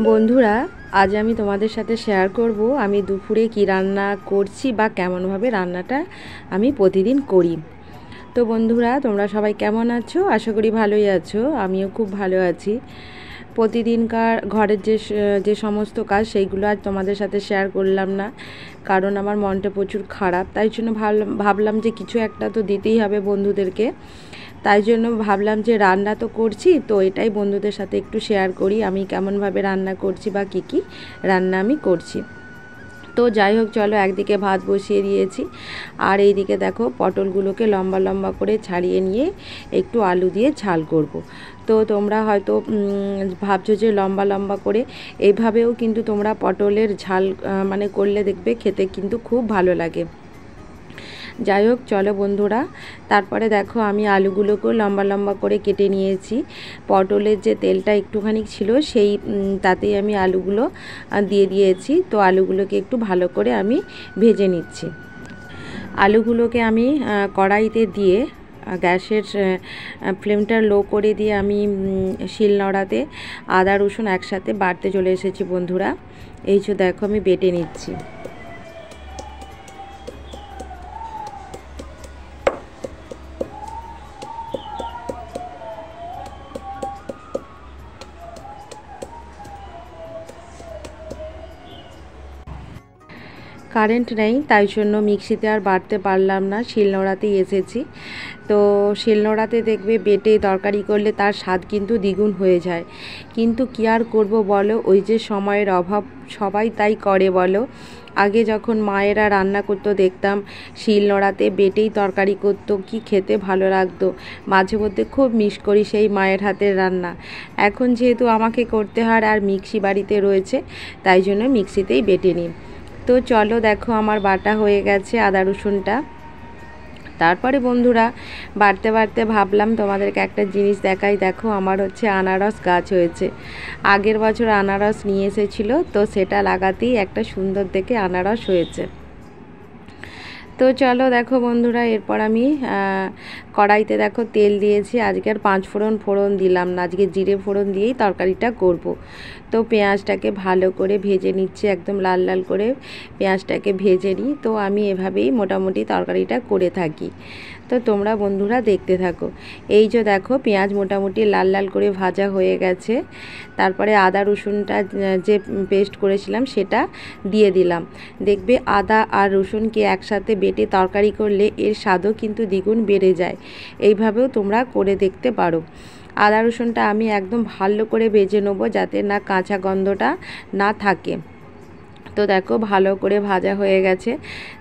বন্ধুরা, আজ আমি তোমাদের সাথে শেয়ার করব আমি দুপুরে কি রান্না করছি বা কেমনভাবে রান্নাটা আমি প্রতিদিন করি। তো বন্ধুরা, তোমরা সবাই কেমন আছো? আশা করি ভালোই আছো। আমিও খুব ভালো আছি। প্রতিদিনকার ঘরের যে সমস্ত কাজ সেইগুলো আজ তোমাদের সাথে শেয়ার করলাম না, কারণ আমার মনটা প্রচুর খারাপ। তাই জন্য ভাবলাম যে কিছু একটা তো দিতেই হবে বন্ধুদেরকে। তাই জন্য ভাবলাম যে রান্না তো করছি, তো এটাই বন্ধুদের সাথে একটু শেয়ার করি আমি কেমনভাবে রান্না করছি বা কী রান্না আমি করছি। তো যাই হোক, চলো, একদিকে ভাত বসিয়ে দিয়েছি আর এইদিকে দেখো পটলগুলোকে লম্বা লম্বা করে ছাড়িয়ে নিয়ে একটু আলু দিয়ে ঝাল করব। তো তোমরা হয়তো ভাবছো যে লম্বা লম্বা করে, এইভাবেও কিন্তু তোমরা পটলের ঝাল মানে করলে দেখবে খেতে কিন্তু খুব ভালো লাগে। যাই হোক, চলো বন্ধুরা, তারপরে দেখো আমি আলুগুলোকেও লম্বা লম্বা করে কেটে নিয়েছি। পটলের যে তেলটা একটুখানি ছিল সেই তাতেই আমি আলুগুলো দিয়ে দিয়েছি। তো আলুগুলোকে একটু ভালো করে আমি ভেজে নিচ্ছি। আলুগুলোকে আমি কড়াইতে দিয়ে গ্যাসের ফ্লেমটা লো করে দিয়ে আমি শিলনোড়াতে আদা রসুন একসাথে বাটতে চলে এসেছি বন্ধুরা। এই যে দেখো আমি বেটে নিচ্ছি। কারেন্ট নেই, তাই জন্য মিক্সিতে আর বাটতে পারলাম না, শিলনোড়াতেই এসেছি। তো শিলনোড়াতে দেখবে বেটে তরকারি করলে তার স্বাদ কিন্তু দ্বিগুণ হয়ে যায়। কিন্তু কী আর করবো বলো, ওই যে সময়ের অভাব, সবাই তাই করে বলো। আগে যখন মায়েরা রান্না করতো দেখতাম শিলনোড়াতে বেটেই তরকারি করতো, কি খেতে ভালো লাগতো। মাঝে মধ্যে খুব মিস করি সেই মায়ের হাতের রান্না। এখন যেহেতু আমাকে করতে হয় আর মিক্সি বাড়িতে রয়েছে, তাই জন্য মিক্সিতেই বেটে নিই। তো চলো দেখো আমার বাটা হয়ে গেছে আদা রসুনটা। তারপরে বন্ধুরা, বাড়তে বাড়তে ভাবলাম তোমাদেরকে একটা জিনিস দেখাই। দেখো আমার আনারস গাছ হয়েছে। আগের বছর আনারস নিয়ে এসেছিলো, তো সেটা লাগাতেই একটা সুন্দর দেখে আনারস হয়েছে। তো চলো দেখো বন্ধুরা, এরপর আমি কড়াইতে দেখো তেল দিয়েছি। আজকে আর 5 ফোড়ন দিলাম না, আজকে জিরে ফোড়ন দিয়েই তরকারিটা করব। তো পেঁয়াজটাকে ভালো করে ভেজে নিচ্ছি, একদম লাল লাল করে পেঁয়াজটাকে ভেজে নিই। তো আমি এভাবেই মোটামুটি তরকারিটা করে থাকি। তো তোমরা বন্ধুরা দেখতে থাকো। এই যে দেখো পেঁয়াজ মোটামুটি লাল লাল করে ভাজা হয়ে গেছে। তারপরে আদা রসুনটা যে পেস্ট করেছিলাম সেটা দিয়ে দিলাম। দেখবে আদা আর রসুনকে একসাথে বেটে তরকারি করলে এর স্বাদও কিন্তু দ্বিগুণ বেড়ে যায়। এইভাবেও তোমরা করে দেখতে পারো। আদা রসুনটা আমি একদম ভালো করে ভেজে নেবো, যাতে না কাঁচা গন্ধটা না থাকে। তো দেখো ভালো করে ভাজা হয়ে গেছে।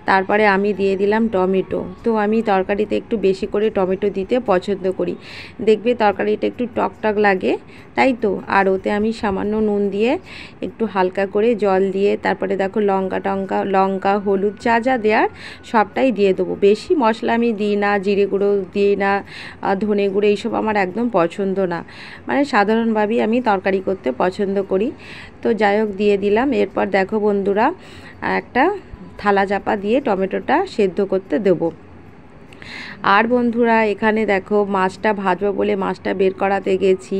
তারপরে আমি দিয়ে দিলাম টমেটো। তো আমি তরকারিতে একটু বেশি করে টমেটো দিতে পছন্দ করি। দেখবে তরকারিটা একটু টক টক লাগে, তাই তো। আর ওতে আমি সামান্য নুন দিয়ে একটু হালকা করে জল দিয়ে, তারপরে দেখো লঙ্কা হলুদ যা যা দেওয়ার সবটাই দিয়ে দেবো। বেশি মশলা আমি দিই না, জিরে গুঁড়ো দিই না, ধনে গুঁড়ো এইসব আমার একদম পছন্দ না। মানে সাধারণভাবেই আমি তরকারি করতে পছন্দ করি। তো যাই হোক দিয়ে দিলাম। এরপর দেখো বন্ধুরা, একটা থালা চাপা দিয়ে টমেটোটা সেদ্ধ করতে দেবো। আর বন্ধুরা, এখানে দেখো মাছটা ভাজবো বলে মাছটা বের করাতে গেছি।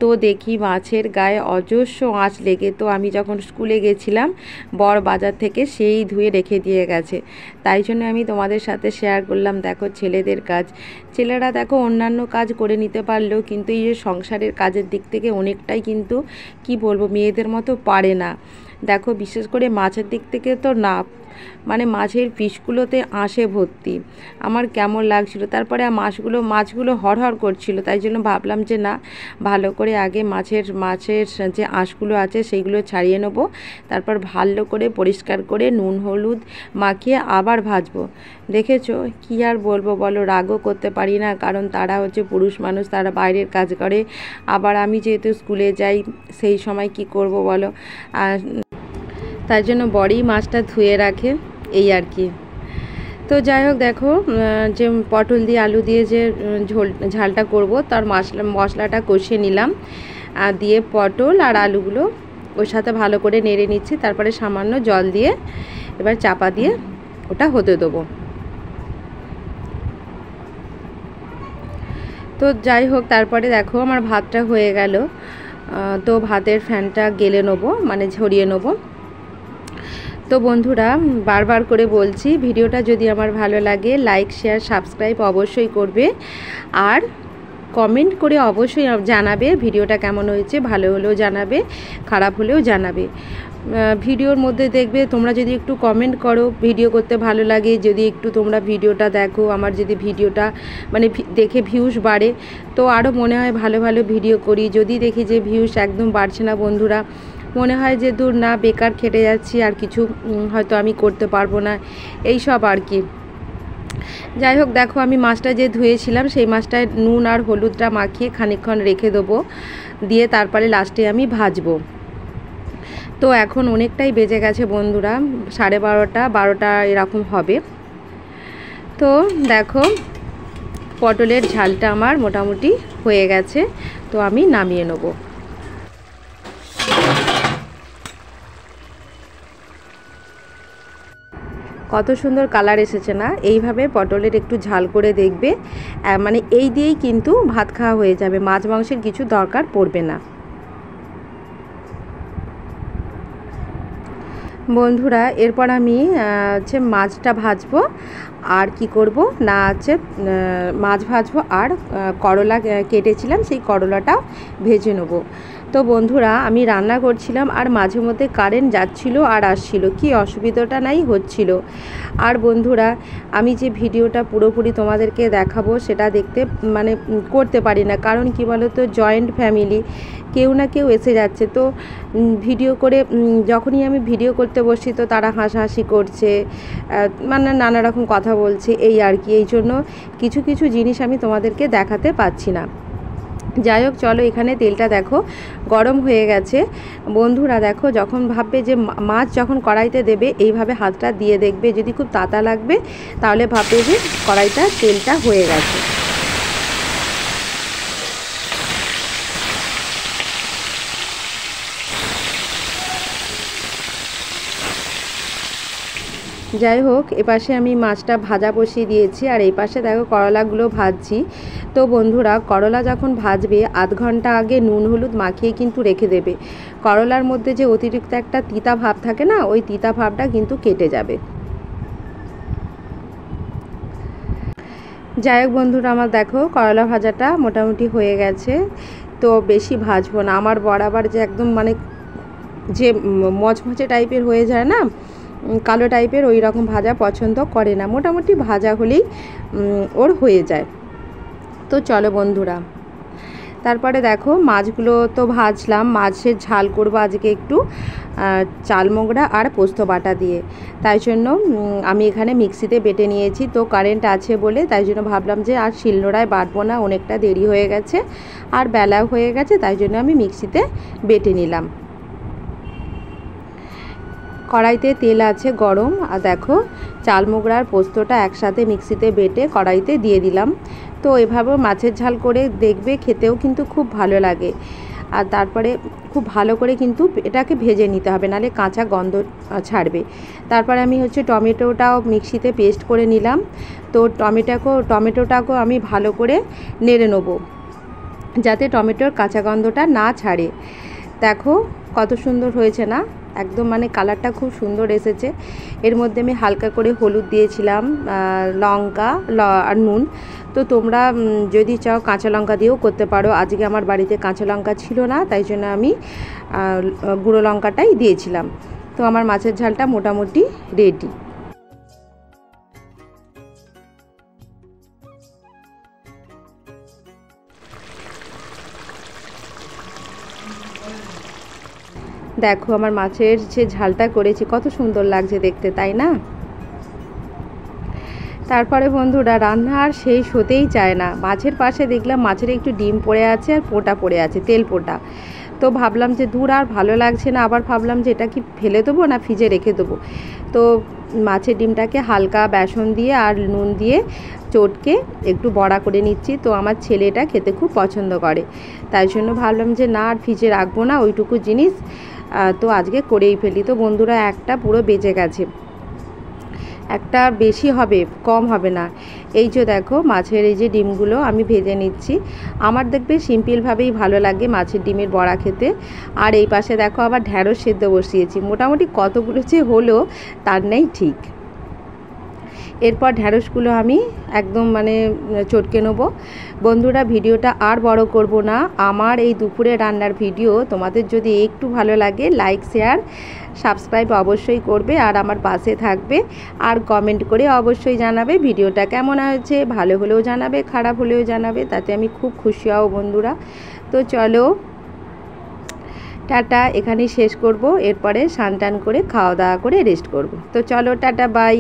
তো দেখি মাছের গায়ে অজস্র আঁচ লেগে, তো আমি যখন স্কুলে গেছিলাম বড় বাজার থেকে সেই ধুয়ে রেখে দিয়ে গেছে। তাই জন্য আমি তোমাদের সাথে শেয়ার করলাম। দেখো ছেলেদের কাজ, ছেলেরা দেখো অন্যান্য কাজ করে নিতে পারলেও কিন্তু এই যে সংসারের কাজের দিক থেকে অনেকটাই কিন্তু কি বলবো মেয়েদের মতো পারে না। দেখো বিশেষ করে মাছের দিক থেকে তো না, মানে মাছের পিসগুলোতে আঁশে ভর্তি। আমার কেমন লাগছিল। তারপরে মাছগুলো হড়হড় করছিল, তাই জন্য ভাবলাম যে না, ভালো করে আগে মাছের যে আঁশগুলো আছে সেইগুলো ছাড়িয়ে নেব। তারপর ভালো করে পরিষ্কার করে নুন হলুদ মাখিয়ে আবার ভাজবো। দেখেছো, কি আর বলবো বলো, রাগও করতে পারি না, কারণ তারা পুরুষ মানুষ, তারা বাইরের কাজ করে। আবার আমি যেহেতু স্কুলে যাই, সেই সময় কি করব বলো। আর তাই জন্য বড়ই মাছটা ধুয়ে রাখে, এই আর কি। তো যাই হোক দেখো, যে পটল দিয়ে আলু দিয়ে যে ঝালটা করব তার মশলাটা কষিয়ে নিলাম, আর দিয়ে পটল আর আলুগুলো ওর সাথে ভালো করে নেড়ে নিচ্ছি। তারপরে সামান্য জল দিয়ে এবার চাপা দিয়ে ওটা হতে দেবো। তো যাই হোক, তারপরে দেখো আমার ভাতটা হয়ে গেল। তো ভাতের ফ্যানটা গেলে নেবো, মানে ঝরিয়ে নেবো। তো বন্ধুরা বারবার করে বলছি, ভিডিওটা যদি আমার ভালো লাগে লাইক শেয়ার সাবস্ক্রাইব অবশ্যই করবে, আর কমেন্ট করে অবশ্যই জানাবে ভিডিওটা কেমন হয়েছে, ভালো হলেও জানাবে, খারাপ হলেও জানাবে। ভিডিওর মধ্যে দেখবে তোমরা যদি একটু কমেন্ট করো, ভিডিও করতে ভালো লাগে, যদি একটু তোমরা ভিডিওটা দেখো, আমার যদি ভিডিওটা মানে দেখে ভিউজ বাড়ে তো আরও মনে হয় ভালো ভালো ভিডিও করি। যদি দেখি যে ভিউজ একদম বাড়ছে না বন্ধুরা, মনে হয় যে দূর না, বেকার খেটে যাচ্ছি, আর কিছু হয়তো আমি করতে পারবো না, এই সব আর কি। যাই হোক, দেখো আমি মাছটা যে ধুয়েছিলাম সেই মাছটায় নুন আর হলুদটা মাখিয়ে খানিকক্ষণ রেখে দেবো, দিয়ে তারপরে লাস্টে আমি ভাজবো। তো এখন অনেকটাই বেজে গেছে বন্ধুরা, 12:30 এরকম হবে। তো দেখো পটলের ঝালটা আমার মোটামুটি হয়ে গেছে, তো আমি নামিয়ে নেব। কত সুন্দর কালার এসেছে না? এইভাবে পটলের একটু ঝাল করে দেখবে, মানে এই দিয়েই কিন্তু ভাত খাওয়া হয়ে যাবে, মাছ মাংসের কিছু দরকার পড়বে না। বন্ধুরা এরপর আমি হচ্ছে মাছটা ভাজবো, আর কি করব না হচ্ছে মাছ ভাজবো, আর করলা কেটেছিলাম সেই করলাটাও ভেজে নেবো। তো বন্ধুরা আমি রান্না করছিলাম, আর মাঝে মধ্যে কারেন্ট যাচ্ছিল আর আসছিল, কি অসুবিধাটা নাই হচ্ছিল। আর বন্ধুরা আমি যে ভিডিওটা পুরোপুরি তোমাদেরকে দেখাবো সেটা দেখতে মানে করতে পারি না, কারণ কি বলো তো, জয়েন্ট ফ্যামিলি, কেউ না কেউ এসে যাচ্ছে। তো ভিডিও করে যখনই আমি ভিডিও করতে বসি তো তারা হাসাহাসি করছে, মানে নানা রকম কথা বলছে, এই আর কি। এই জন্য কিছু কিছু জিনিস আমি তোমাদেরকে দেখাতে পাচ্ছি না। যাই হোক চলো, এখানে তেলটা দেখো গরম হয়ে গেছে বন্ধুরা। দেখো যখন ভাববে যে মাছ যখন কড়াইতে দেবে, এইভাবে হাতটা দিয়ে দেখবে, যদি খুব তাতা লাগবে তাহলে ভাববে যে কড়াইটা তেলটা হয়ে গেছে। যাই হোক, এপাশে আমি মাছটা ভাজা বসিয়ে দিয়েছি, আর এই পাশে দেখো করলাগুলো ভাজছি। তো বন্ধুরা করলা যখন ভাজবে আধ ঘন্টা আগে নুন হলুদ মাখিয়ে কিন্তু রেখে দেবে, করলার মধ্যে যে অতিরিক্ত একটা তিতা ভাব থাকে না, ওই তিতা ভাবটা কিন্তু কেটে যাবে। যাই হোক বন্ধুরা আমার দেখো করলা ভাজাটা মোটামুটি হয়ে গেছে, তো বেশি ভাজবো না। আমার বরাবর যে একদম মানে যে মচমচে টাইপের হয়ে যায় না, কালো টাইপের, ওই রকম ভাজা পছন্দ করে না, মোটামুটি ভাজা হলেই ওর হয়ে যায়। তো চলো বন্ধুরা, তারপরে দেখো মাছগুলো তো ভাজলাম, মাছের ঝাল করবো আজকে একটু চাল মোগরা আর পোস্ত বাটা দিয়ে, তাই জন্য আমি এখানে মিক্সিতে বেটে নিয়েছি। তো কারেন্ট আছে বলে তাই জন্য ভাবলাম যে আর শিলনোড়ায় বাটবো না, অনেকটা দেরি হয়ে গেছে আর বেলাও হয়ে গেছে, তাই জন্য আমি মিক্সিতে বেটে নিলাম। কড়াইতে তেল আছে গরম, আর দেখো চাল মোগরা আর পোস্তটা একসাথে মিক্সিতে বেটে কড়াইতে দিয়ে দিলাম। তো এভাবে মাছের ঝাল করে দেখবে, খেতেও কিন্তু খুব ভালো লাগে। আর তারপরে খুব ভালো করে কিন্তু এটাকে ভেজে নিতে হবে, নাহলে কাঁচা গন্ধ ছাড়বে। তারপরে আমি হচ্ছে টমেটোটাও মিক্সিতে পেস্ট করে নিলাম। তো টমেটোটাকেও আমি ভালো করে নেড়ে নেবো, যাতে টমেটোর কাঁচা গন্ধটা না ছাড়ে। দেখো কত সুন্দর হয়েছে না, একদম মানে কালারটা খুব সুন্দর এসেছে। এর মধ্যে আমি হালকা করে হলুদ দিয়েছিলাম, লঙ্কা আর নুন। তো তোমরা যদি চাও কাঁচা লঙ্কা দিয়েও করতে পারো, আজকে আমার বাড়িতে কাঁচা লঙ্কা ছিল না, তাই জন্য আমি গুঁড়ো লঙ্কাটাই দিয়েছিলাম। তো আমার মাছের ঝালটা মোটামুটি রেডি। দেখো আমার মাছের যে ঝালটা করেছি কত সুন্দর লাগছে দেখতে, তাই না? তারপরে বন্ধুরা রান্না আর শেষ হতেই চায় না, মাছের পাশে দেখলাম মাছের একটু ডিম পড়ে আছে আর পোটা পড়ে আছে, তেল পোটা। তো ভাবলাম যে দূর আর ভালো লাগছে না, আবার ভাবলাম যে এটা কি ফেলে দেবো না ফ্রিজে রেখে দেবো। তো মাছের ডিমটাকে হালকা বেসন দিয়ে আর নুন দিয়ে চটকে একটু বড়া করে নিচ্ছি। তো আমার ছেলেটা খেতে খুব পছন্দ করে, তাই জন্য ভাবলাম যে না আর ফ্রিজে রাখবো না ওইটুকু জিনিস, তো আজকে করেই ফেলি। তো বন্ধুরা একটা পুরো বেঁচে গেছে, একটা বেশি হবে, কম হবে না। এই যে দেখো মাছের এই যে ডিমগুলো আমি ভেজে নিচ্ছি। আমার দেখবে সিম্পলভাবেই ভালো লাগে মাছের ডিমের বড়া খেতে। আর এই পাশে দেখো আবার ঢ্যাঁড়স সেদ্ধ বসিয়েছি, মোটামুটি কতগুলো যে হলো তার নেই ঠিক। এরপর ঢ্যাঁড়সগুলো আমি একদম মানে চটকে নেবো। বন্ধুরা, ভিডিওটা আর বড় করব না। আমার এই দুপুরে রান্নার ভিডিও তোমাদের যদি একটু ভালো লাগে লাইক শেয়ার সাবস্ক্রাইব অবশ্যই করবে, আর আমার পাশে থাকবে, আর কমেন্ট করে অবশ্যই জানাবে ভিডিওটা কেমন হয়েছে। ভালো হলেও জানাবে, খারাপ হলেও জানাবে, তাতে আমি খুব খুশি হব বন্ধুরা। তো চলো টাটা, এখানেই শেষ করব। এরপরে স্নান টান করে খাওয়া দাওয়া করে রেস্ট করব। তো চলো টাটা, বাই।